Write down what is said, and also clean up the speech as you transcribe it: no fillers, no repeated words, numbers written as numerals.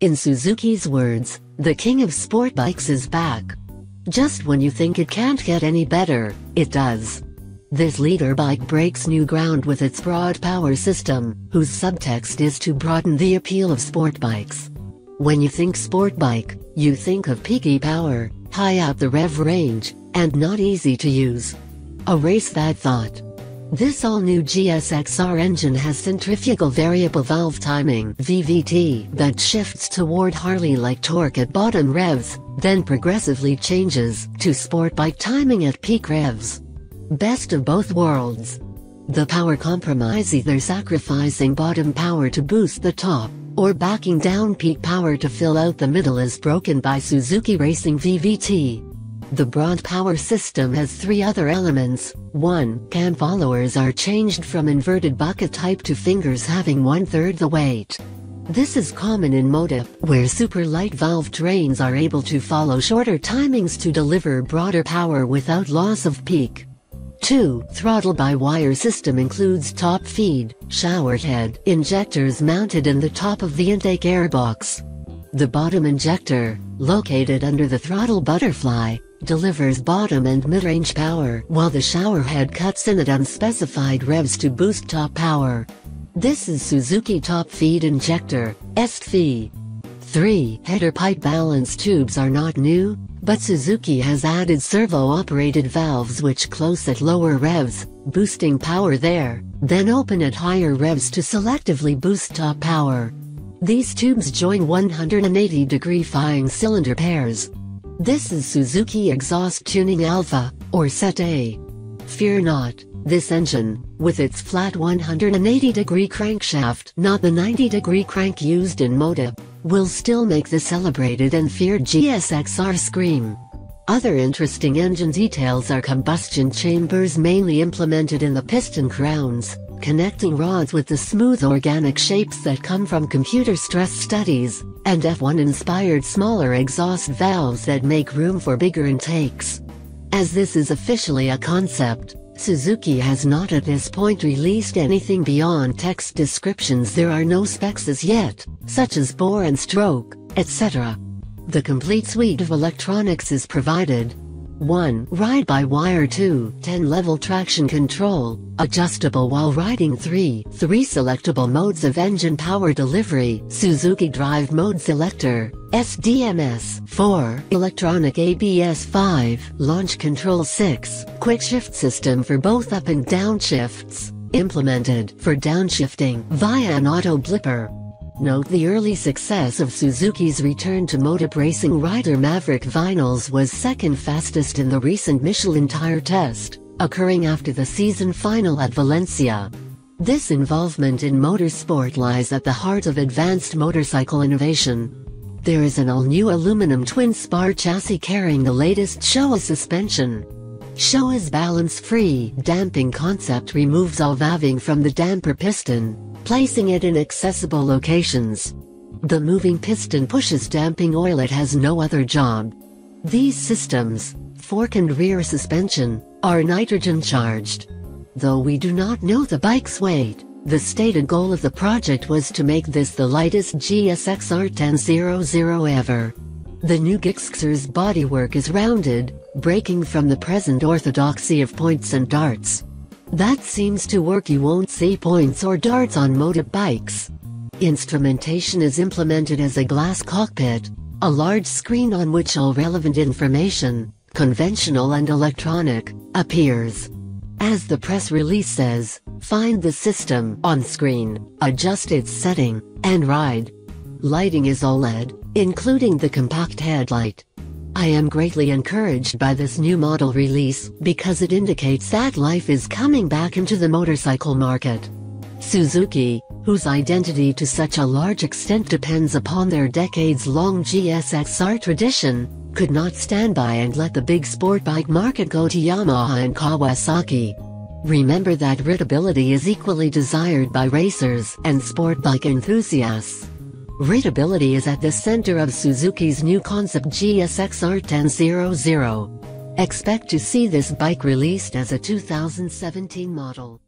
In Suzuki's words, the king of sport bikes is back. Just when you think it can't get any better, it does. This leader bike breaks new ground with its broad power system, whose subtext is to broaden the appeal of sport bikes. When you think sport bike, you think of peaky power, high out the rev range, and not easy to use. Erase that thought. This all-new GSX-R engine has centrifugal variable valve timing (VVT) that shifts toward Harley-like torque at bottom revs, then progressively changes to sport bike timing at peak revs. Best of both worlds. The power compromise, either sacrificing bottom power to boost the top, or backing down peak power to fill out the middle, is broken by Suzuki Racing VVT. The broad power system has three other elements. 1. Cam followers are changed from inverted bucket type to fingers having 1/3 the weight. This is common in moto, where super light valve trains are able to follow shorter timings to deliver broader power without loss of peak. 2. Throttle-by-wire system includes top feed, shower head injectors mounted in the top of the intake airbox. The bottom injector, located under the throttle butterfly, delivers bottom and mid-range power, while the shower head cuts in at unspecified revs to boost top power. This is Suzuki Top Feed Injector, SFI. 3. Header pipe balance tubes are not new, but Suzuki has added servo-operated valves which close at lower revs, boosting power there, then open at higher revs to selectively boost top power. These tubes join 180-degree firing cylinder pairs. This is Suzuki Exhaust Tuning Alpha, or Set A. Fear not, this engine, with its flat 180-degree crankshaft, not the 90-degree crank used in moto, will still make the celebrated and feared GSX-R scream. Other interesting engine details are combustion chambers mainly implemented in the piston crowns, connecting rods with the smooth organic shapes that come from computer stress studies, and F1-inspired smaller exhaust valves that make room for bigger intakes. As this is officially a concept, Suzuki has not at this point released anything beyond text descriptions. There are no specs as yet, such as bore and stroke, etc. The complete suite of electronics is provided. 1. Ride-by-wire. 2. 10-level traction control, adjustable while riding. 3. Selectable modes of engine power delivery, Suzuki Drive Mode Selector, SDMS. 4. Electronic ABS. 5. Launch control. 6. Quick shift system for both up and down shifts, implemented for downshifting via an auto blipper. Note the early success of Suzuki's return to moto racing. Rider Maverick vinyls was second fastest in the recent Michelin tire test, occurring after the season final at Valencia. This involvement in motorsport lies at the heart of advanced motorcycle innovation. There is an all-new aluminum twin-spar chassis carrying the latest Showa suspension. Showa's balance-free damping concept removes all valving from the damper piston, placing it in accessible locations. The moving piston pushes damping oil. It has no other job. These systems, fork and rear suspension, are nitrogen-charged. Though we do not know the bike's weight, the stated goal of the project was to make this the lightest GSX-R1000 ever. The new GSX-R's bodywork is rounded, breaking from the present orthodoxy of points and darts. That seems to work. You won't see points or darts on motorbikes. Instrumentation is implemented as a glass cockpit, a large screen on which all relevant information, conventional and electronic, appears. As the press release says, find the system on screen, adjust its setting, and ride. Lighting is OLED, including the compact headlight. I am greatly encouraged by this new model release because it indicates that life is coming back into the motorcycle market. Suzuki, whose identity to such a large extent depends upon their decades-long GSX-R tradition, could not stand by and let the big sport bike market go to Yamaha and Kawasaki. Remember that rideability is equally desired by racers and sport bike enthusiasts. Rideability is at the center of Suzuki's new concept GSX-R1000. Expect to see this bike released as a 2017 model.